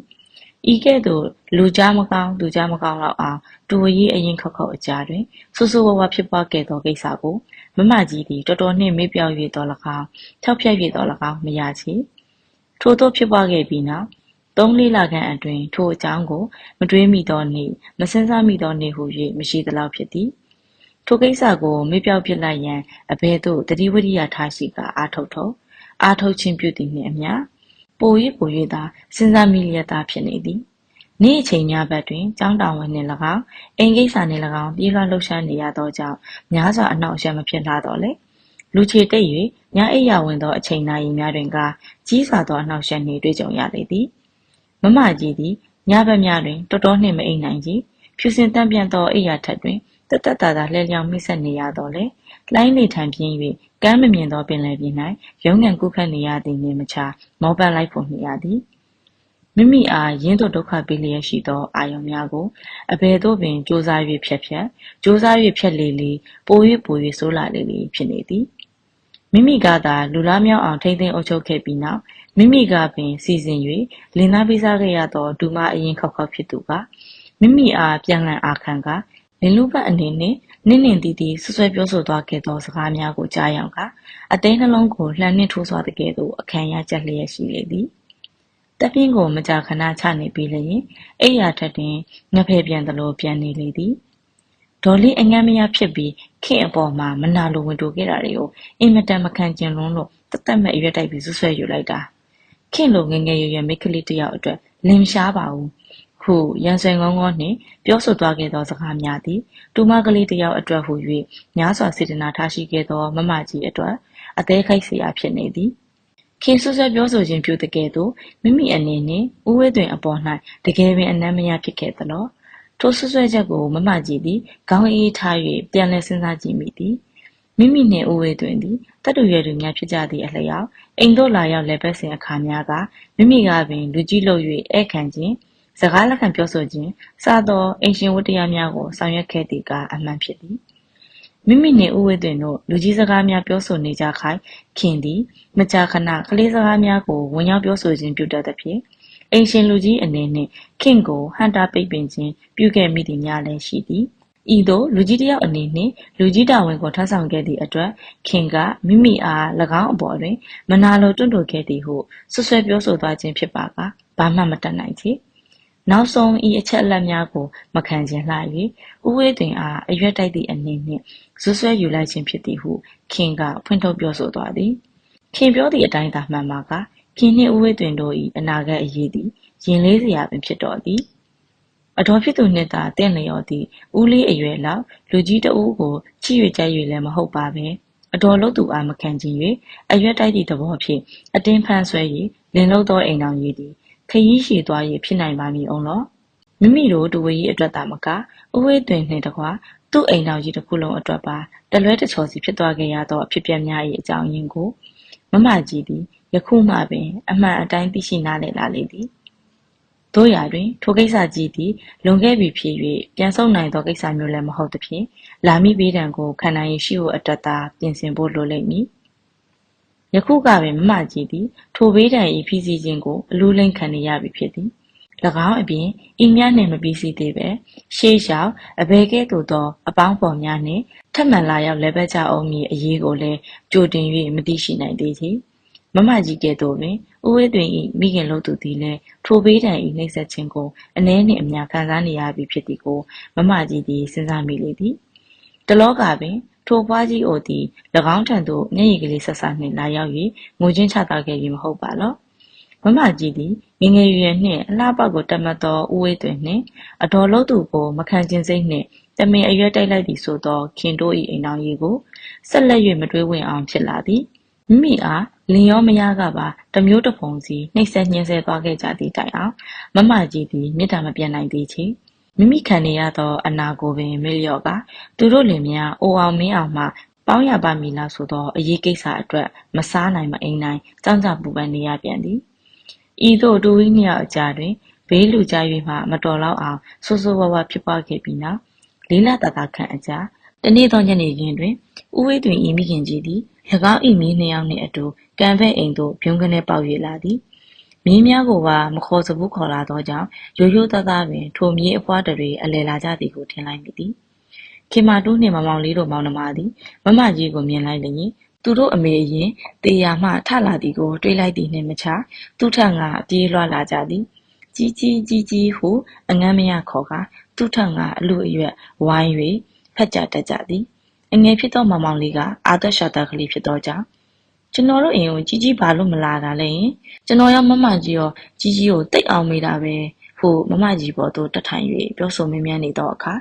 ဤကဲ့သို့လူကြားမကောင်းသူကြားမကောင်းတော့အောင်တူဝရေးအရင်ခောက်ခောက်အကြားတွင်ဆူဆူဝါဝါဖြစ်ပွားခဲ့သောကိစ္စကိုမမကြီးသည်တော်တော်နှင့်မေ့ပြောင်း၍တော်၎င်းထောက်ဖြတ်၍တော်၎င်းမရချေထို့သောဖြစ်ပွားခဲ့ပြီးနောက်3-4 လခန့်အတွင်းထိုအကြောင်းကိုမတွေးမိသောနေ့မစင်စားမိသောနေ့ဟု၍မရှိသလောက်ဖြစ်သည်ထိုကိစ္စကိုမေ့ပြောင်းပြစ်လိုက်ရန်အဘယ်သို့တတိဝရိယထားရှိကအာထုတ်ခြင်းပြုသည်နှင့်အမျှပို၍သာစဉ်းစားမိလျက်သားဖြစ်နေသည်နေ့အချိန်များဘက်တွင်ကျောင်းတောင်ဝင်နှင့်၎င်းအိမ်ကိစ္စနှင့်၎င်းပြေးလွှားလှုပ်ရှားနေရသောကြောင့်များစွာအနှောင့်အယှက်မဖြစ်လာတော့လေလူချေတိတ်၍ညအိပ်ရဝင်သောအချိန်နာရီများတွင်ကကြီးစွာသောအနှောင့်အယှက်နှင့်တွေ့ကြုံရလေသည်မမကြီးသည်ညဘက်များတွင်တော်တော်နှင့်မအိပ်နိုင်ကြဖြူစင်တန့်ပြန့်သောအိပ်ရာထက်တွင်တ တတာလှည့်လျောင်းမိတ်ဆက်နေရတော့လေလှိုင်းလေထံပြင်း၍ကမ်းမမြင်သောပင်လယ်ပြင်၌ရုံးငံကုခတ်နေရသည်နှင့်မချမောပတ်လိုက်ဖို့နေရသည်မိမိအားရင်းတို့ဒုက္ခပေးလျက်ရှိသောအာယုံများကိုအဘယ်သို့ပင်ကြိုးစား၍ဖြတ်ကြိုးစား၍ဖြတ်လေပို၍ဆိုးလာလေဖြစ်နေသည်မိမိကသာလူလားမြောက်အောင်ထိမ့်သိမ်းအုပ်ချုပ်ခဲ့ပြီးနောက်မိမိကပင်စီစဉ်၍လင်သားပေးစားခဲ့ရသောဒူမအရင်ခောက်ဖြစ်သူကမိမိအားပြန်လည်အာခံကလင်လူပတ်အနေနဲ့နင့်တီတီဆွဆွဲပြောဆိုသွားခဲ့သောစကားများကိုကြားရောက်ကအသိနှလုံးကိုလှမ်းနှင့်ထိုးစွာတကယ်သို့အခမ်းရကြလျက်ရှိလေသည်တပြင်းကိုမကြာခဏချနေပြီးလျင်အိယာထက်တွင်ငဖယ်ပြန်သလိုပြန်နေလေသည်ဒေါ်လေးအငမ်းမရဖြစ်ပြီးခင်အပေါ်မှာမနာလိုဝင်တိုခဲ့တာတွေကိုအင်မတန်မခံကျင်လွန်းလို့တမဲ့အရွက်တိုက်ပြီးဆွဆွဲယူလိုက်တာခင်လိုငငယ်ရွယ်မိတ်ကလေးတစ်ယောက်အတွက်လင်ရှားပါဘူးဟုရန်ဆွေငုံငေါနှင့်ပြောဆိုသွားခဲ့သောစကားများသည်တူမကလေးတစ်ယောက်အတွက်ဟု၍များစွာစေတနာထားရှိခဲ့သောမမကြီးအတွက်အသေးခိုက်เสียဖြစ်နေသည်ခင်ဆွဆွဲပြောဆိုခြင်းပြုတကယ်သို့မိမိအနေနှင့်ဦးဝဲတွင်အပေါ်၌တကယ်ပင်အနမ်းမရဖြစ်ခဲ့သလောထိုဆွဆွဲချက်ကိုမမကြီးသည်ခေါင်းအေးထား၍ပြန်လည်စဉ်းစားကြည့်မိသည်မိမိနှင့်ဦးဝဲတွင်သည်တတ်တူရွယ်သူများဖြစ်ကြသည့်အလျောက်အိမ်သို့လာရောက်လက်ပတ်စဉ်အခါများကမိမိကပင်လူကြီးလုပ်၍ဧခံခြင်းစကားလက်ခံပြောဆိုခြင်းစသောအိမ်ရှင်ဝတ္တရားများကိုဆောင်ရွက်ခဲ့သည်ကအမှန်ဖြစ်သည်မိမိနှင့်ဦးဝဲတွင်တို့လူကြီးစကားများပြောဆိုနေကြခိုင်ခင်သည်မကြာခဏကလေးစကားများကိုဝင်ရောက်ပြောဆိုခြင်းပြုတတ်သဖြင့်အိမ်ရှင်လူကြီးအနေနှင့်ခင်ကိုဟန်တာပိတ်ပင်ခြင်းပြုခဲ့မိသည်များလည်းရှိသည်ဤသို့လူကြီးတစ်ယောက်အနေနှင့်လူကြီးတာဝန်ကိုထမ်းဆောင်ခဲ့သည့်အတွက်ခင်ကမိမိအား၎င်းအပေါ်တွင်မနာလိုတွန့်တိုခဲ့သည်ဟုဆွဆွဲပြောဆိုသွားခြင်းဖြစ်ပါကဘာမှမတတ်နိုင်ချေနောက်ဆုံးဤအချက်အလက်များကိုမခံခြင်းလှ၍ဦးဝဲတွင်အားအရွက်တိုက်သည့်အနေနှင့်ဆွဆွဲယူလိုက်ခြင်းဖြစ်သည်ဟုခင်ကဖွင့်ထုတ်ပြောဆိုသွားသည်ခင်ပြောသည့်အတိုင်းသာမှန်ပါကခင်နှင့်ဦးဝဲတွင်တို့၏အနာဂတ်အရေးသည်ရင်လေးစရာပင်ဖြစ်တော်သည်အတော်ဖြစ်သူနှင့်သာတင့်လျော်သည့်ဦးလေးအရွယ်လောက်လူကြီးတဦးကိုချစ်၍ကြိုက်၍လည်းမဟုတ်ပါပဲအတော်လုံးသူအားမခံခြင်း၍အရွက်တိုက်သည့်သဘောဖြင့်အတင်းဖန်ဆွဲ၍လင်လုံးသောအိမ်တော်ကြီးသည်ခရီးရှည်သွား၍ဖြစ်နိုင်ပါမည်အောင်လောမိမိတို့တဝေကြီးအတွက်သာမကဥဝေးတွင်နှင့်တကွာသူ့အိမ်တော်ကြီးတစ်ခုလုံးအတွက်ပါတလွဲတချော်စီဖြစ်သွားခဲ့ရသောအဖြစ်ပြက်များ၏အကြောင်းရင်းကိုမမကြီးသည်ယခုမှပင်အမှန်အတိုင်းသိရှိနားလည်လာလေသည်တို့ရာတွင်ထိုကိစ္စကြီးသည်လွန်ခဲ့ပြီဖြစ်၍ပြန်ဆုံးနိုင်သောကိစ္စမျိုးလည်းမဟုတ်သဖြင့်လာမိဘေးဒဏ်ကိုခံနိုင်ရရှိဖို့အတွက်သာပြင်ဆင်ဖို့လိုလိမ့်မည်ယခုကပင်မမကြီးသည်ထိုဘေးဒဏ်၏ဖိစီးခြင်းကိုအလူးလိမ့်ခံနေရပြီဖြစ်သည်၎င်းအပြင်ဤများနှင့်မပြီးစီးသေးပဲရှေးလျှောက်အဘယ်ကဲ့သို့သောအပေါင်းဖော်များနှင့်ထပ်မံလာရောက်လဲပတ်ကြအောင်မည်အရေးကိုလည်းကြိုတင်၍မသိရှိနိုင်သေးချေမမကြီးကဲ့သို့ပင်ဥဝဲတွင်၏မိခင်လို့သူသည်လည်းထိုဘေးဒဏ်၏နှိပ်စက်ခြင်းကိုအနည်းနှင့်အများခံစားနေရပြီဖြစ်သည်ကိုမမကြီးသည်စဉ်းစားမိလေသည်တလောကပင်ထိုဖွားကြီးအိုသည်၎င်းထံသို့မျက်ရည်ကလေးဆက်ဆနှင့်လာရောက်၍ငိုချင်းချတာခဲ့ပြီမဟုတ်ပါလောမမကြီးသည်ငငယ်ရွယ်နှင့်အလှပကိုတတ်မှတ်သောဥဝဲတွင်နှင့်အတော်လုံးသူကိုမခံခြင်းစိတ်နှင့်တမင်အရွက်တိုက်လိုက်သည်ဆိုသောခင်တို့၏အိမ်တော်ကြီးကိုဆက်လက်၍မတွေးဝင်အောင်ဖြစ်လာသည်မိမိအားလင်ရောမယားကပါတမျိုးတစ်ပုံစီနှိပ်စက်ညှင်းဆဲသွားခဲ့ကြသည့်တိုင်အောင်မမကြီးသည်မေတ္တာမပြတ်နိုင်သေးချေမိမိခံနေရသောအနာကိုပင်မေ့လျော့ကသူတို့လင်များအိုအောင်မင်းအောင်မှပေါင်းရပါမည်လားဆိုသောအရေးကိစ္စအတွက်မစားနိုင်မအိမ်နိုင်ကြောင်းကြပူပန်နေရပြန်သည်ဤသို့တူဝီနှစ်ယောက်အကြားတွင်ဘေးလူကြ၍မှမတော်လောက်အောင်ဆိုးဆိုးဝါးဝါဖြစ်ပွားခဲ့ပြီးနောက်လေးလတာတာခန့်အကြာတနေ့သောညနေခင်းတွင်ဥဝေးတွင်ဤမိခင်ကြီးသည်၎င်း၏မိနှစ်ယောက်နှင့်အတူကံဖက်အိမ်သို့ပြုံးကနေပေါက်၍လာသည်မင်းများကိုပါမခေါ်စဘူးခေါ်လာသောကြောင့်ရိုးရိုးသားသားပင်ထိုမြေအဖွားတွေအလဲလာကြသည်ကိုထင်လိုက်မိသည်ခင်မာတိုးနှင့်မမောင်လေးတို့မောင်နှမသည်မမကြီးကိုမြင်လိုက်လျင်သူတို့အမေရင်တေယာမှထလာသည်ကိုတွေးလိုက်သည်နှင့်မချသူထငါပြေးလွှားလာကြသည်ကြီးဟုအငမ်းမရခေါ်ကသူထငါအလူအရွက်ဝိုင်း၍ဖက်ကြတတ်ကြသည်အငယ်ဖြစ်သောမောင်လေးကအာသက်ရှာတာကလေးဖြစ်သောကြောင့်ကျွန်တော်တို့အိမ်ကိုကြီးဘာလို့မလာတာလဲကျွန်တော်ရောမမကြီးရောကြီးကိုတိတ်အောင်မိတာပဲဟုမမကြီးပေါ်သို့တက်ထိုင်၍ပြောဆိုမြင်းမြန်းနေသောအခါ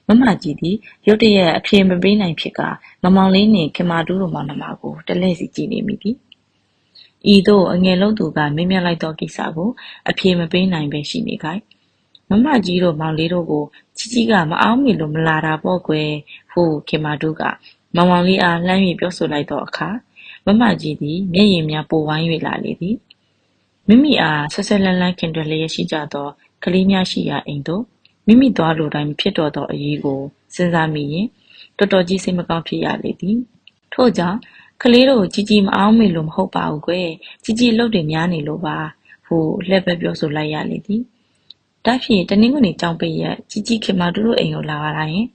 မမကြီးသည်ရုတ်တရက်အပြေမပေးနိုင်ဖြစ်ကမောင်လေးနှင့်ခင်မာတူးတို့မောင်နှမကိုတလဲစီကြည့်နေမိသည်ဤသို့အငယ်လုံးသူကမင်းမြတ်လိုက်သောကိစ္စကိုအပြေမပေးနိုင်ပဲရှိနေခိုင် မကြီးတို့မောင်လေးတို့ကိုကြီးကမအောင်မေလို့မလာတာပေါ့ကွယ်ဟုခင်မတို့ကမောင်လေးအားလှမ်း၍ပြောဆိုလိုက်သောအခါမကြီးသည်မျက်ရည်များပိုဝိုင်း၍လာလေသည်မိမိအားဆက်ဆက်လန်းလန်းခင်တွယ်လျက်ရှိကြသောကလေးများရှိရာအိမ်သို့မိမိသွားလိုတိုင်းဖြစ်တော်သောအရေးကိုစဉ်းစားမိရင်တော်တော်ကြီးစိတ်မကောင်းဖြစ်ရလေသည်ထို့ကြောင့်ကလေးတို့ကြီးမအောင်မေလို့မဟုတ်ပါဘူးကွယ်ကြီးလှုပ်တွေများနေလို့ပါဟုလှည့်ပဲပြောဆိုလိုက်ရလေသည်ဒါဖြင့်တနင်္ဂနွေကြောင်ပိတ်ရက်ကြီးခင်မတို့အိမ်ကိုလာရတာရင်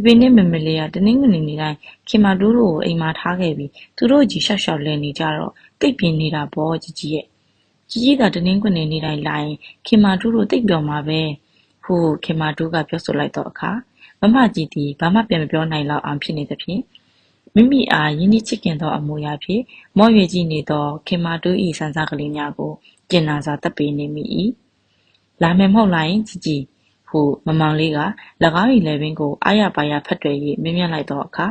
ဖေနဲ့မလေးကတနင်္ဂနွေနေ့တိုင်းခင်မတို့ကိုအိမ်မှာထားခဲ့ပြီးသူတို့ကြီးရှောက်ရှောက်လဲနေကြတော့တိတ်ပြင်းနေတာပေါ့ကြီးရဲ့ကြီးကတနင်္ဂနွေနေ့တိုင်းလာရင်ခင်မတို့တိတ်ပြော်မှာပဲဟုခင်မတို့ကပြောဆိုလိုက်တော့အခါမကြီးသည်ဘာမှပြန်မပြောနိုင်လောက်အောင်ဖြစ်နေသဖြင့်မိမိအားယဉ်ကျေးချစ်ခင်သောအမူအရာဖြင့်မော့ရွယ်ကြည့်နေသောခင်မတို့၏စံစားကလေးများကိုကျင်နာစွာတပ်ပေးနေမိ၏လာမယ်မဟုတ်လားကြီးဟုမောင်လေးက၎င်း၏လယ်ပင်ကိုအားရပါရဖတ်တွယ်၍မြင်မြန်လိုက်သောအခါ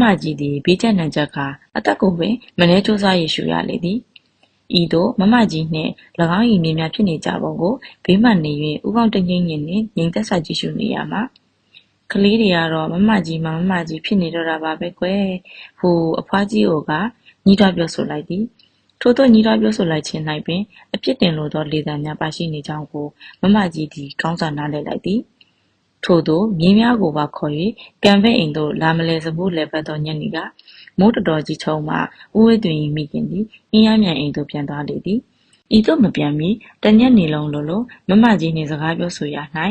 မကြီးသည်ဘေးကျနှံချက်ကအသက်ကိုပင်မနှဲစူးစားရရှူရလေသည်ဤသို့မကြီးနှင့်၎င်း၏မြင်များဖြစ်နေကြပုံကိုဘေးမှနေ၍ဥကောင်းတငိမ့်နှင့်ငြိမ်သက်စွာကြည့်ရှုနေရမှာကလေးတွေကတော့မကြီးဖြစ်နေတော့တာပါပဲကွယ်ဟုအဖွားကြီးကညီးတွားပြောဆိုလိုက်သည်ထို့သောညီးတွားပြောဆိုလိုက်ခြင်း၌ပင်အပြစ်တင်လိုသောလေသံများပါရှိနေကြောင်းကိုမကြီးသည်ကောင်းစွာနားလည်လိုက်သည်ထို့သောမြေးများကိုပါခေါ်၍ကံပဲ့အိမ်သို့လာမလဲစဖို့လဲပတ်သောညနေကမိုးတော်ကြီးချုံမှဦးဝဲတွင်မိခင်သည်အင်းရမြန်အိမ်သို့ပြန်သွားလေသည်ဤသို့မပြန်မီတညက်နေလုံးလိုမကြီးနှင့်စကားပြောဆိုရ၌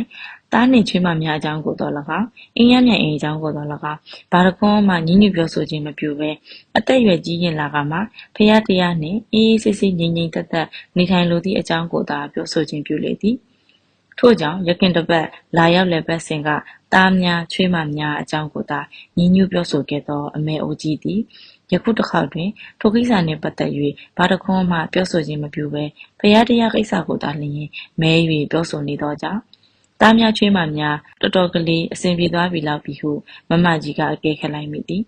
သားနှင့်ချွေးမများအကြောင်းကိုတော့၎င်းအင်းရမြန်အိမ်အကြောင်းကိုတော့၎င်းဘာတကွန်းမှညှိညွတ်ပြောဆိုခြင်းမပြုဘဲအသက်ရွယ်ကြီးရင်လာကမှဖျားတရားနှင့်အေးဆေးဆေးငြိမ်သက်နေထိုင်လိုသည့်အကြောင်းကိုသာပြောဆိုခြင်းပြုလေသည်ထို့ကြောင့်ရခင်တစ်ပတ်လာရောက်လည်ပတ်စဉ်ကသားများချွေးမများအကြောင်းကိုသာညှိညွတ်ပြောဆိုခဲ့သောအမေအိုကြီးသည်ယခုတစ်ခေါက်တွင်ထိုကိစ္စနှင့်ပတ်သက်၍ဘာတခွန်းမှပြောဆိုခြင်းမပြုဘဲဖျားတရားကိစ္စကိုသာလျှင်မဲ၍ပြောဆိုနေသောကြောင့်သားများချွေးမများတော်တော်ကလေးအစဉ်ပြေသွားပြီလောက်ပြီဟုမကြီးကအကဲခတ်လိုက်မိသည်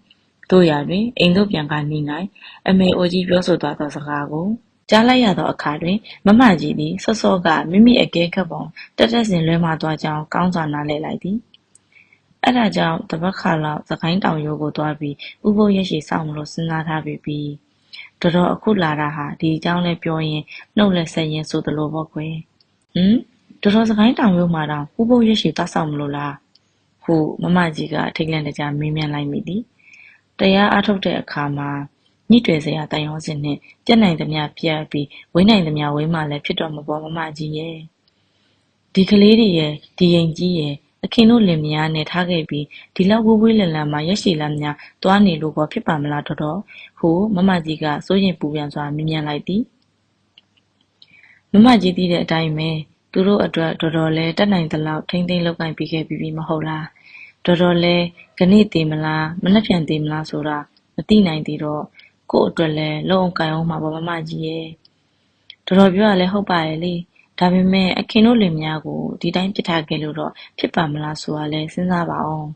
တို့ရာတွင်အိမ်သို့ပြန်ကနီး၌အမေအိုကြီးပြောဆိုသွားသောစကားကိုကြားလိုက်ရသောအခါတွင်မကြီးသည်စောကမိမိအကဲခတ်ပုံတက်စဉ်လွဲမှားသွားကြောင်းကောင်းစွာနားလည်လိုက်သည်အဲဒါကြောင့်တပတ်ခါလောက်သခိုင်းတောင်ရိုးကိုသွားပြီးဥပုပ်ရက်ရှည်စောင့်မလို့စဉ်းစားထားပြီးတော်အခုလာတာဟာဒီအကြောင်းလဲပြောရင်နှုတ်လက်ဆက်ရင်ဆိုသလိုပေါ့ကွယ်တော်စကိုင်းတောင်ရိုးမှာတော့ဥပုပ်ရက်ရှည်သွားဆောင်မလို့လားဟုမကြီးကထိတ်လန့်တကြားမေးမြန်းလိုက်မိသည်တရားအားထုတ်တဲ့အခါမှာညှိတွေ့စရာတိုင်ရောစင်နှင့်ပြက်နိုင်သမျှပြက်ပြီးဝိနိုင်သမျှဝိမှလည်းဖြစ်တော့မပေါ်မကြီးရဲ့ဒီကလေးတွေရဲ့ဒီရင်ကြီးရဲ့အခင်းတို့လင်မယားနဲ့ထားခဲ့ပြီးဒီလောက်ဝေးလန်မှာရက်ရှည်လမ်းများတွားနေလို့ပေါ်ဖြစ်ပါမလားတော်ဟုမကြီးကစိုးရင်ပူပြန်စွာမြင်မြန်လိုက်သည်မကြီးသိတဲ့အတိုင်းပဲသူတို့အတွက်တော်လဲတက်နိုင်သလောက်ထိမ့်သိမ်းလောက်ကင်ပြီးခဲ့ပြီးမဟုတ်လားတော်လဲခဏတည်မလားမနှက်ပြန်တည်မလားဆိုတာမသိနိုင်သေးတော့ကို့အတွက်လဲလုံအောင်ကိုင်အောင်မှာပေါ့မကြီးရဲ့တော်ပြောရလဲဟုတ်ပါရဲ့လေဒါပေမဲ့အခင်းတို့လင်များကိုဒီတိုင်းပြစ်ထားခဲ့လို့တော့ဖြစ်ပါမလားဆိုတာလဲစဉ်းစားပါအောင်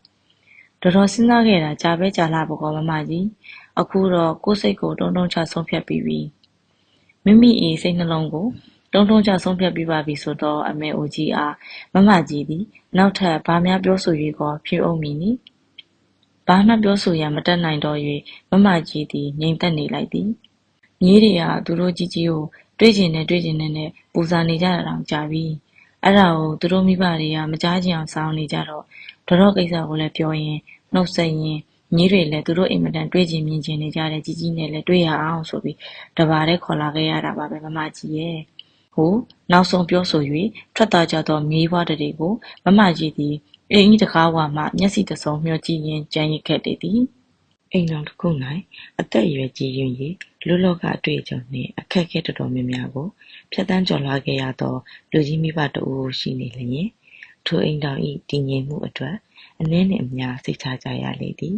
တော်စဉ်းစားခဲ့တာကြာပဲကြာလာပေါ့မကြီးအခုတော့ကိုယ်စိတ်ကိုတုံချဆုံးဖြတ်ပြီးပြီမိမိ၏စိတ်နှလုံးကိုတုံချဆုံးဖြတ်ပြီးပါပြီဆိုတော့အမေအိုကြီးအားမကြီးသည်နောက်ထပ်ဘာများပြောဆို၍ကောဖြစ်အောင်မည်နီဘာမှပြောဆိုရန်မတတ်နိုင်တော့၍မကြီးသည်ငြိမ်သက်နေလိုက်သည်မြေးတွေကသူတို့ကြီးကိုတွေ့ကျင်နဲ့ပူဇာနေကြတာတောင်ကြာပြီအဲ့ဒါကိုသူတို့မိဘတွေကမကြားချင်အောင်စောင်းနေကြတော့တော်ကိစ္စကိုလည်းပြောရင်နှုတ်ဆက်ရင်မြေးတွေလည်းသူတို့အိမ်မတန်တွေ့ချင်မြင်ချင်နေကြတဲ့ကြီးနဲ့လည်းတွေ့ရအောင်ဆိုပြီးတပါးတည်းခေါ်လာခဲ့ရတာပါပဲမကြီးရဲ့ဟိုနောက်ဆုံးပြောဆို၍ထွက်သွားကြသောမြေးဘွားတွေကိုမကြီးသည်အိမ်ကြီးတကားဝါမှမျက်စိတစုံမျှောကြည့်ရင်းကြံရစ်ခဲ့လေသည်အိမ်တော်တစ်ခု၌အသက်အရွယ်ကြီးရင်လူလောကအတွေ့အကြုံနှင့်အခက်အခဲတော်များများကိုဖြတ်တန်းကျော်လွှားခဲ့ရသောလူကြီးမိဘတဦးရှိနေလျင်ထိုအိမ်တော်၏တည်ငြိမ်မှုအတွက်အနည်းနှင့်အများစိတ်ချကြရလေသည်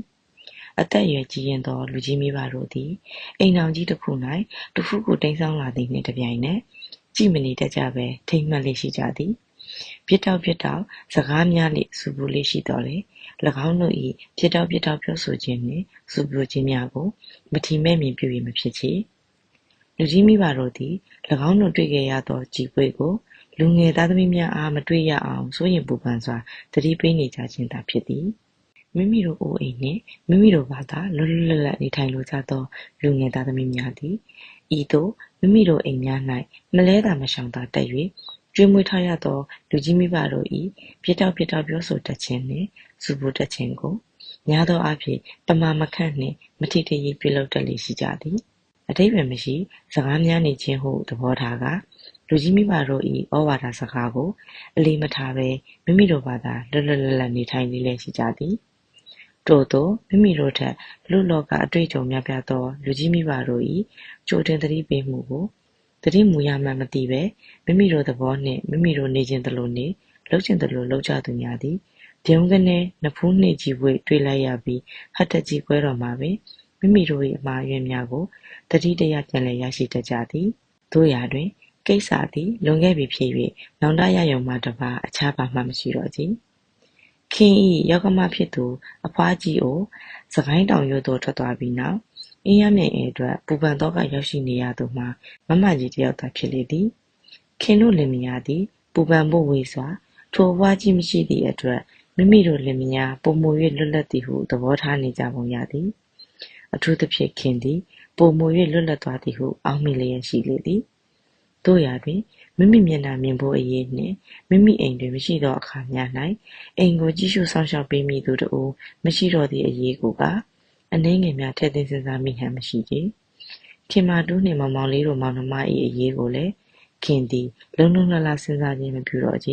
အသက်အရွယ်ကြီးရင်သောလူကြီးမိဘတို့သည်အိမ်တော်ကြီးတစ်ခု၌တစ်ခုခုတိမ်းဆောင်လာသည်နှင့်တပြိုင်နက်ကြည်မနေတတ်ကြပဲထိမ့်မှတ်လေးရှိကြသည်ပြစ်တောက်စကားများလေးစူပူလေးရှိတော်လေ၎င်းတို့၏ပြစ်တောက်ပြောဆိုခြင်းနှင့်စူပူခြင်းများကိုမထီမဲ့မြင်ပြု၍မဖြစ်ချေလူကြီးမိဘတို့သည်၎င်းတို့တွေ့ခဲ့ရသောကြည်ပွေကို လူငယ်သားသမီးများအားမတွေ့ရအောင်စိုးရိမ်ပူပန်စွာသတိပေးနေကြခြင်းသာဖြစ်သည်မိမိတို့အိုးအိမ်နှင့်မိမိတို့ဘာသာလွတ်လွတ်လပ်လပ်နေထိုင်လိုကြသောလူငယ်သားသမီးများသည်ဤသို့မိမိတို့အိမ်များ၌မလဲသာမရှောင်သာတက်၍ကျွေးမွေးထားရသောလူကြီးမိဘတို့၏ပြတောက်ပြောဆိုတတ်ခြင်းနှင့်စူပူတတ်ခြင်းကိုများသောအားဖြင့်ပမာမခန့်နှင့်မထိထိပြုလုပ်တတ်လေရှိကြသည်အဓိပ္ပာယ်မရှိစကားများနေခြင်းဟုသဘောထားကလူကြီးမိဘတို့၏ဩဝါဒစကားကိုအလေးမထားဘဲမိမိတို့ဘာသာလွတ်လွတ်လပ်လပ်နေထိုင်နေလေရှိကြသည်ထို့သောမိမိတို့ထက်လူလောကအတွေ့အကြုံများပြားသောလူကြီးမိဘတို့၏ကြိုတင်သတိပေးမှုကိုသတိမူရမှန်မသိဘဲမိမိတို့သဘောနှင့်မိမိတို့နေခြင်းသလိုနေလုပ်ခြင်းသလိုလုပ်ကြသူများသည်ပြုံးကနေနဖူးနှင့်ကြီးပွေတွေ့လိုက်ရပြီးဟတ်တကြီးကွဲတော်မှာပင်မိမိတို့၏အမှားအယွင်းများကိုသတိတရပြန်လည်ရရှိတတ်ကြသည်တို့ရာတွင်ကိစ္စသည်လွန်ခဲ့ပြီဖြစ်၍နောင်တရယုံမှတပါအခြားဘာမှမရှိတော့ကြခင်၏ယောက်ကမဖြစ်သူအဖွားကြီးကိုစကိုင်းတောင်ရိုးသို့ထွက်သွားပြီးနောက်အင်းရမြင့်အတွက်ပူပန်တော့ကရောက်ရှိနေရသူမှာမမကြီးတယောက်သာဖြစ်လေသည်ခင်တို့လင်မယားသည်ပူပန်ဖို့ဝေးစွာထိုအဖွားကြီးမရှိသည့်အတွက်မိမိတို့လင်မယားပုံမူ၍လွတ်လပ်သည်ဟုသဘောထားနေကြပုံရသည်အထူးသဖြင့်ခင်သည်ပုံမူ၍လွတ်လပ်သွားသည်ဟုအောက်မေ့လျက်ရှိလေသည်တို့ရာတွင်မိမိမျက်နှာမြင်ဖို့အရေးနှင့်မိမိအိမ်တွင်မရှိသောအခါများ၌အိမ်ကိုကြည့်ရှုစောင့်ရှောက်ပေးမည်သူတို့မရှိတော့သည့်အရေးကိုကအနှဲငယ်များထည့်သွင်းစဉ်းစားမိဟန်မရှိကြခင်မာတူးနှင့်မောင်မောင်လေးတို့မောင်နှမ၏အရေးကိုလည်းခင်သည်လုံးလုံးလတ်လတ်စဉ်းစားခြင်းမပြုတော့ကြ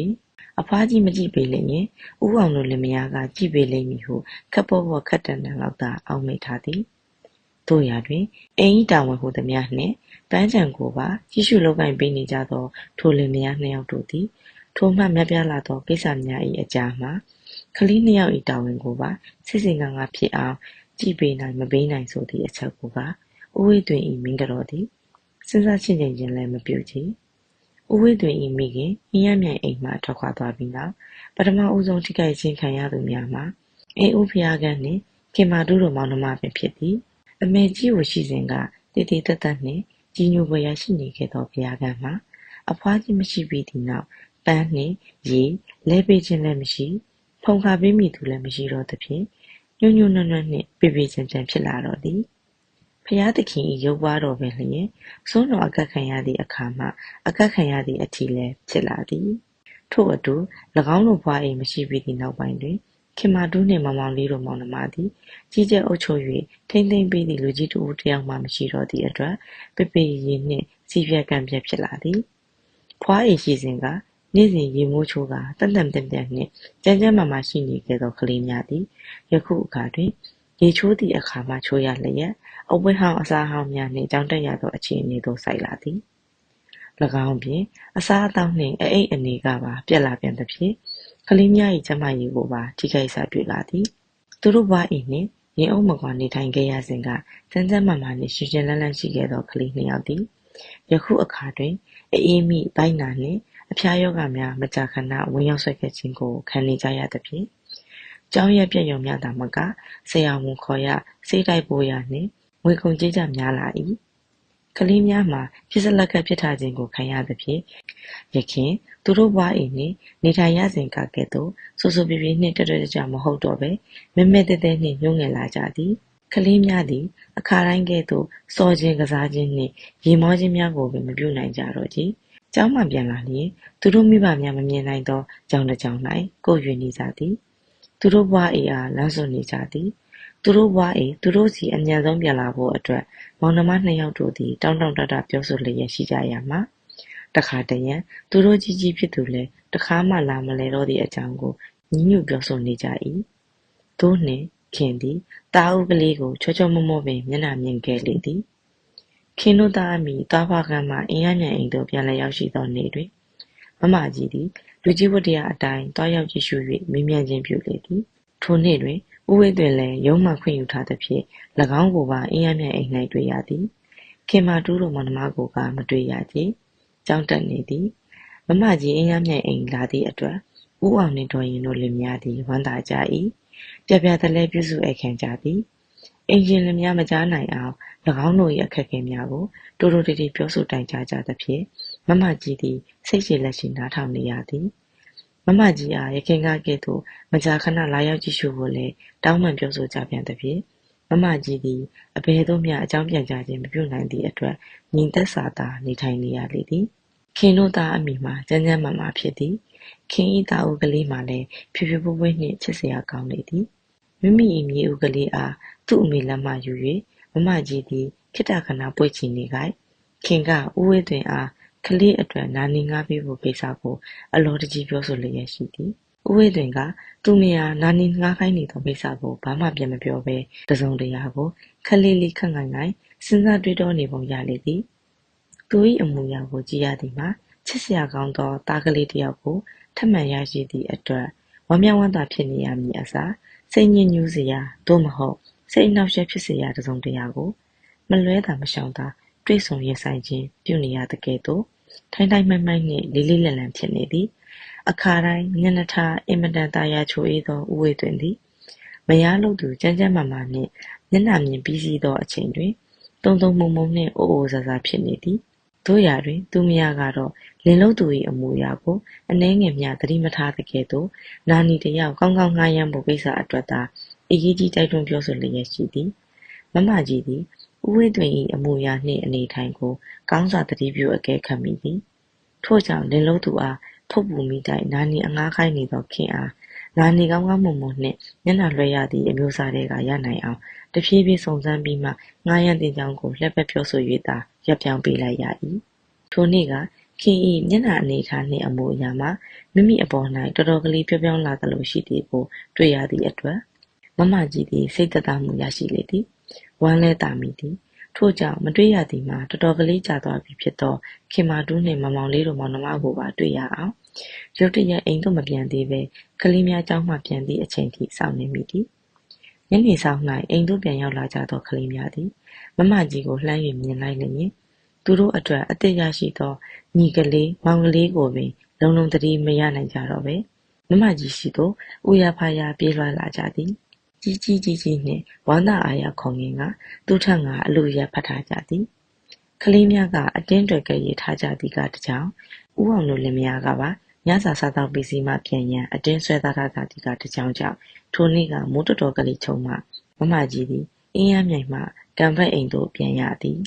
အဖွားကြီးမကြည့်ပေးလိမ့်ရင်ဦးအောင်တို့လင်မယားကကြည့်ပေးလိမ့်မည်ဟုခပ်ပေါ်ပေါ်ခက်တန်တန်လောက်သာအောက်မေ့ထားသည်တို့ရာတွင်အိမ်၏တာဝန်ဟုသမျှနှင့်ပန်းချံကိုပါကြည့်ရှုလုပ်ကိုင်ပေးနေကြသောထိုလင်မယားနှစ်ယောက်တို့သည်ထိုမှများပြားလာသောကိစ္စများ၏အကြားမှာကလေးနှစ်ယောက်၏တာဝန်ကိုပါစိတ်စဉ်ကဖြစ်အောင်ကြည့်ပေးနိုင်မပေးနိုင်ဆိုသည့်အချက်ကိုပါဦးဝေးတွင်၏မင်းကတော်သည်စဉ်းစားချင့်ချိန်ခြင်းလည်းမပြုချေဦးဝေးတွင်၏မိခင်အင်းရမြိုင်အိမ်မှထွက်ခွာသွားပြီးနောက်ပထမဦးဆုံးထိခိုက်ခြင်းခံရသူများမှာအိမ်ဦးဖျားကန်းနှင့်ခင်မာတူးတို့မောင်နှမပင်ဖြစ်သည်အမေကြီးကိုရှိစဉ်ကတည်တည်တတ်တတ်နှင့်ကြီးညိုပွဲရရှိနေခဲ့သောဘုရားကံမှာအဖွားကြီးမရှိပြီးသည့်နောက်ပန်းနှင့်ရေလဲပေးခြင်းလည်းမရှိဖုန်ခါပေးမိသူလည်းမရှိတော့သဖြင့်ညွန့်ညွန့်နွန့်နွန့်နှင့်ပေပေချင်ချင်ဖြစ်လာတော့သည်ဘုရားသခင်၏ရုပ်ပွားတော်ပင်လျင်စွန်းတော်အကက်ခံရသည့်အခါမှအကက်ခံရသည့်အထီလည်းဖြစ်လာသည်ထို့အတူ၎င်းတို့ဘွားအိမ်မရှိပြီးသည့်နောက်ပိုင်းတွင်ခင်မာတူးနှင့်မောင်မောင်လေးတို့မောင်နှမသည်ကြီးကျယ်အုပ်ချုပ်၍ထိမ့်သိမ့်ပေးသည့်လူကြီးတစ်ယောက်မှမရှိတော့သည့်အတွက်ပေပေရည်နှင့်စီးပြက်ကံပြက်ဖြစ်လာသည်ဖွားအိမ်ရှိစဉ်ကနေ့စဉ်ရေမိုးချိုးကတန်တန်ပြန်ပြန်နှင့်ကြမ်းကြမ်းမာမာရှိနေခဲ့သောကလေးများသည်ယခုအခါတွင်ရေချိုးသည့်အခါမှချိုးရလျက်အဝတ်ဟောင်းအစားဟောင်းများနှင့်ကြောင်းတက်ရသောအခြေအနေသို့ဆိုက်လာသည်၎င်းပြင်အစားအသောက်နှင့်အိတ်အနေကပါပြက်လာပြန်သဖြင့်ကလေးများ၏ကျန်းမာရေးကိုပါထိခိုက်စာပြုလာသည်သူတို့ဘွားအိမ်နှင့်ရင်အုပ်မကွာနေထိုင်ခဲ့ရစဉ်ကစမ်းစမ်းမာမာနှင့်ရှင်ရှင်လန်းလန်းရှိခဲ့သောကလေးနှစ်ယောက်သည်ယခုအခါတွင်အေးမိဘိုက်နာနှင့်အဖျားယောဂများမကြာခဏဝင်ရောက်ဆွဲခဲ့ခြင်းကိုခံနေကြရသဖြင့်ကျောင်းရက်ပြည့်ရုံများသာမကဆရာဝန်ခေါ်ရစေးတိုက်ပိုးရနှင့်ငွေကုန်ကြေးကျများလာ၏ကလေးများမှာဖြစ်စလက်ကဖြစ်ထားခြင်းကိုခံရသဖြင့်ယခင်သူတို့ဘွားအိမ်နှင့်နေထိုင်ရစဉ်ကကဲ့သို့ဆိုဆိုပြပြနှင့်တကြမဟုတ်တော့ပဲမဲမဲတဲတဲနှင့်ညှိုးငယ်လာကြသည်ကလေးများသည်အခါတိုင်းကဲ့သို့စော်ခြင်းကစားခြင်းနှင့်ရေမောခြင်းများကိုပင်မပြုနိုင်ကြတော့ကြကျောင်းမှပြန်လာလျင်သူတို့မိဘများမမြင်နိုင်သောကျောင်းတစ်ကျောင်း၌ကိုယ်ရွေနေကြသည်သူတို့ဘွားအိမ်အားလမ်းစွန့်နေကြသည်သူတို့ဘွားအိမ်သူတို့စီအမြန်ဆုံးပြန်လာဖို့အတွက်မောင်နှမနှစ်ယောက်တို့သည်တောင်းတပြောဆိုလျက်ရှိကြရမှာတခါတရံသူတို့ကြီးဖြစ်သူလည်းတခါမှလာမလဲတော့သည့်အကြောင်းကိုညီညွတ်ပြောဆိုနေကြ၏သို့နှင့်ခင်သည်တာအုပ်ကလေးကိုချောချောမောမောပင်မျက်နှာမြင်ခဲ့လေသည်ခင်တို့သားအမိတားဖွားကမှအင်းရမြန်အိမ်သို့ပြန်လည်ရောက်ရှိသောနေ့တွင်မမကြီးသည်လူကြီးဝတ္တရားအတိုင်းတွားရောက်ကြည့်ရှု၍မေးမြန်းခြင်းပြုလေသည်ထိုနေ့တွင်ဦးဝင်းတွင်လည်းရုံးမှခွင့်ယူထားသဖြင့်၎င်းကိုပါအင်းရမြန်အိမ်၌တွေ့ရသည်ခင်မာတူးတို့မောင်နှမကိုကမတွေ့ရကြကျောင်းတက်နေသည်မမကြီးအင်းရမြိုင်အိမ်လာသည့်အတွက်ဦးအောင်နှင့်တော်ရင်တို့လင်များသည်ဝမ်းသာကြ၏ပြပြတလဲပြုစုအိတ်ခံကြသည်အင်ဂျင်လင်များမကြားနိုင်အောင်၎င်းတို့၏အခက်အခဲများကိုတိုးတိုးတိတိပြောဆိုတိုင်ကြားကြသဖြင့် မမကြီးသည်စိတ်ရှည်လက်ရှိနားထောင်နေရသည်မမကြီးအားရခင်ကကဲ့သို့မကြာခဏလာရောက်ကြည့်ရှုဖို့လည်းတောင်းပန်ပြောဆိုကြပြန်သဖြင့်မမကြီးသည်အဘယ်သို့မျှအကြောင်းပြန်ကြားခြင်းမပြုနိုင်သည့်အတွက်ညီသက်စာသာနေထိုင်နေရလေသည်ခင်တို့သားအမိမှာကျန်းကျန်းမာမာဖြစ်သည်ခင်ဤသားဦးကလေးမှလည်းဖြူဖြူပွေးပွေးနှင့်ချစ်စရာကောင်းလေသည်မိမိ၏မြေဦးကလေးအားသူ့အမေလက်မှယူ၍မမကြီးသည်ခိတ္တခဏပွေ့ချီနေကြခင်ကဦးဝဲတွင်အားကလေးအတွက်နာနေငါပေးဖို့ကိစ္စကိုအလောတကြီးပြောဆိုလျက်ရှိသည်ဦးဝဲတွင်ကသူမယားနာနေငါခိုင်းနေသောကိစ္စကိုဘာမှပြန်မပြောဘဲတစုံတရာကိုခလေးလေးခန့်ငိုင်စဉ်းစားတွေးတောနေပုံရလေသည်သူ၏အမူအရာကိုကြည့်ရသည်မှာချစ်စရာကောင်းသောသားကလေးတစ်ယောက်ကိုထပ်မံရရှိသည့်အတွက်ဝမ်းမြောက်ဝမ်းသာဖြစ်နေရမည်အစားစိတ်ညစ်ညူးစရာသို့မဟုတ်စိတ်အနှောက်အယှက်ဖြစ်စေရာတစုံတရာကိုမလွဲသာမရှောင်သာတွေ့ဆုံရင်ဆိုင်ခြင်းပြုနေရတဲ့ကဲ့သို့ထိုင်ထိုင်မိုင်းမိုင်းနှင့်လေးလေးလံလံဖြစ်နေသည်အခါတိုင်းမျက်နှာထားအင်မတန်သာယာချိုအေးသောဦးဝေတွင်သည်မယားလို့သူကျန်းကျန်းမာမာနှင့်မျက်နှာမြင်ပြီးစီးသောအချိန်တွင်တုံတုံမုံမုံနှင့်အိုအိုဆာဆာဖြစ်နေသည်တို့ရာတွင်သူမယားကတော့လင်လို့သူ၏အမူအရာကိုအနှဲငယ်မျှသတိမထားတဲ့ကဲ့သို့နာနီတယောက်ကောင်းကောင်းငှားရမ်းဖို့ကိစ္စအတွက်သာအရေးကြီးတိုက်တွန်းပြောဆိုလျက်ရှိသည်မမကြီးသည်ဦးဝင်းတွင်၏အမူအရာနှင့်အနေထိုင်ကိုကောင်းစွာသတိပြုအကဲခတ်မိသည်ထို့ကြောင့်လင်လို့သူအားဖုတ်ပူမိတိုင်နာနီအငှားခိုင်းနေသောခင်အားနာနီကောင်းကောင်းမွန်မွန်နှင့်မျက်နှာလွှဲရသည့်အမျိုးအစားတွေကရနိုင်အောင်တဖြည်းဖြည်းစုံစမ်းပြီးမှငှားရမ်းသည့်ကြောင်းကိုလှည့်ပတ်ပြောဆို၍သာရပ်ပြောင်းပေးလိုက်ရ၏ထိုနေ့ကခင်၏မျက်နှာအနေထားနှင့်အမူအရာမှာမိမိအပေါ်၌တော်တော်ကလေးပြောင်းလာသလိုရှိသည်ကိုတွေ့ရသည့်အတွက်မမကြီးသည်စိတ်သက်သာမှုရရှိလေသည်ဝမ်းလဲသာမိသည်ထို့ကြောင့်မတွေ့ရသည်မှာတော်တော်ကလေးကြာသွားပြီဖြစ်သောခင်မာတူးနှင့်မမောင်လေးတို့မောင်နှမကိုပါတွေ့ရအောင်ရုတ်တရက်အိမ်သို့မပြန်သေးပဲကလေးများကျောင်းမှပြန်သည့်အချိန်ထိစောင့်နေမိသည်ညနေဆောင်၌အိမ်သို့ပြန်ရောက်လာကြသောကလေးများသည်မမကြီးကိုလှမ်း၍မြင်လိုက်လျင်သူတို့အတွက်အသက်ရရှိသောညီကလေးမောင်ကလေးကိုပင်လုံလုံတတိမရနိုင်ကြတော့ပဲမမကြီးရှိသို့ဦးရဖားရပြေးလွှားလာကြသည်ကြီးနှင့်ဝမ်းသာအားရခုန်ရင်ကသူ့ထက်ငါအလိုရဖတ်ထားကြသည်ကလေးများကအတင်းတွယ်ကဲ့ရထားကြသည်ကတကြောင်ဦးအောင်တို့လင်မယားကပါညစာစားသောက်ပြီးစီမှပြန်ရန်အတင်းဆွဲသားထားသည်ကတကြောင်ကြောင့်ထိုနေ့ကမိုးတော်တော်ကလေးချုံမှမမကြီးသည်အင်းရမြိုင်မှကံဖက်အိမ်သို့ပြန်ရသည်